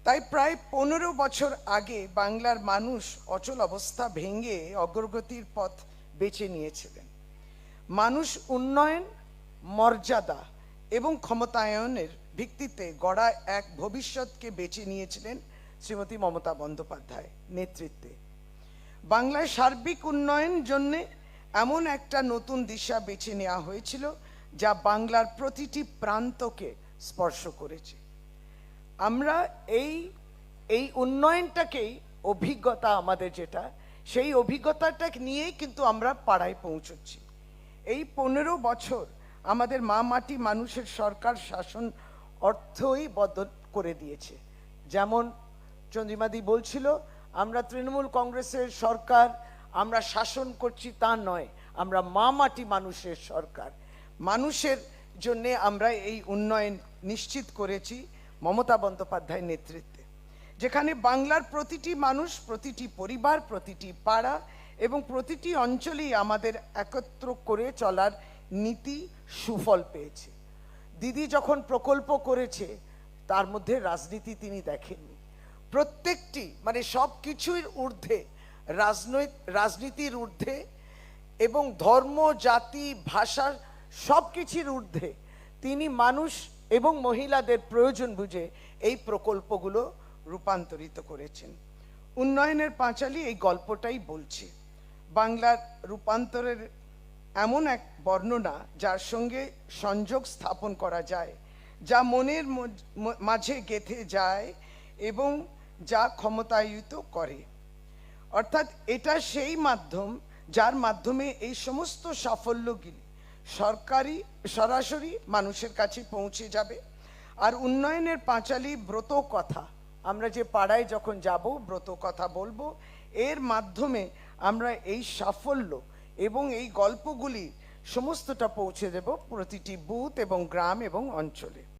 তাই প্রায় 15 বছর আগে বাংলার মানুষ অচল অবস্থা ভেঙে অগ্রগতির পথ বেছে নিয়েছিলেন। মানুষ উন্নয়ন, মর্যাদা এবং ক্ষমতায়নের ভিত্তিতে গড়া এক ভবিষ্যৎকে বেছে নিয়েছিলেন শ্রীমতী মমতা বন্দ্যোপাধ্যায় নেতৃত্বে। বাংলায় সার্বিক উন্নয়ন জন্যে এমন একটা নতুন দিশা বেছে নেওয়া হয়েছিল যা বাংলার প্রতিটি প্রান্তকে স্পর্শ করেছে। আমরা এই উন্নয়নটাকেই অভিজ্ঞতা, আমাদের যেটা, সেই অভিজ্ঞতাটাকে নিয়েই কিন্তু আমরা পাড়ায় পৌঁছচ্ছি। এই 15 বছর আমাদের মা মাটি মানুষের সরকার শাসন অর্থই বদল করে দিয়েছে। যেমন চন্দ্রিমাদি বলছিল, আমরা তৃণমূল কংগ্রেসের সরকার, আমরা শাসন করছি তা নয়, আমরা মা মাটি মানুষের সরকার। মানুষের জন্যে আমরা এই উন্নয়ন নিশ্চিত করেছি মমতা বন্দ্যোপাধ্যায়ের নেতৃত্বে, যেখানে বাংলার প্রতিটি মানুষ, প্রতিটি পরিবার, প্রতিটি পাড়া এবং প্রতিটি অঞ্চলেই আমাদের একত্র করে চলার নীতি সুফল পেয়েছে। দিদি যখন প্রকল্প করেছে তার মধ্যে রাজনীতি তিনি দেখেননি। প্রত্যেকটি মানে সব কিছুর ঊর্ধ্বে, রাজনীতির ঊর্ধ্বে এবং ধর্ম, জাতি, ভাষার সব কিছুর ঊর্ধ্বে তিনি মানুষ এবং মহিলাদের প্রয়োজন বুঝে এই প্রকল্পগুলো রূপান্তরিত করেছেন। উন্নয়নের পাঁচালী এই গল্পটাই বলছে। বাংলার রূপান্তরের এমন এক বর্ণনা যার সঙ্গে সংযোগ স্থাপন করা যায়, যা মনের মাঝে গেঁথে যায় এবং যা ক্ষমতায়িত করে। অর্থাৎ এটা সেই মাধ্যম যার মাধ্যমে এই সমস্ত সাফল্যগুলি সরাসরি মানুষের কাছে পৌঁছে যাবে। আর উন্নয়নের পাঁচালী ব্রত কথা, আমরা যে পাড়ায় যখন যাব ব্রত কথা বলবো, এর মাধ্যমে আমরা এই সাফল্য এবং এই গল্পগুলি সমস্তটা পৌঁছে দেব প্রতিটি বুথ এবং গ্রাম এবং অঞ্চলে।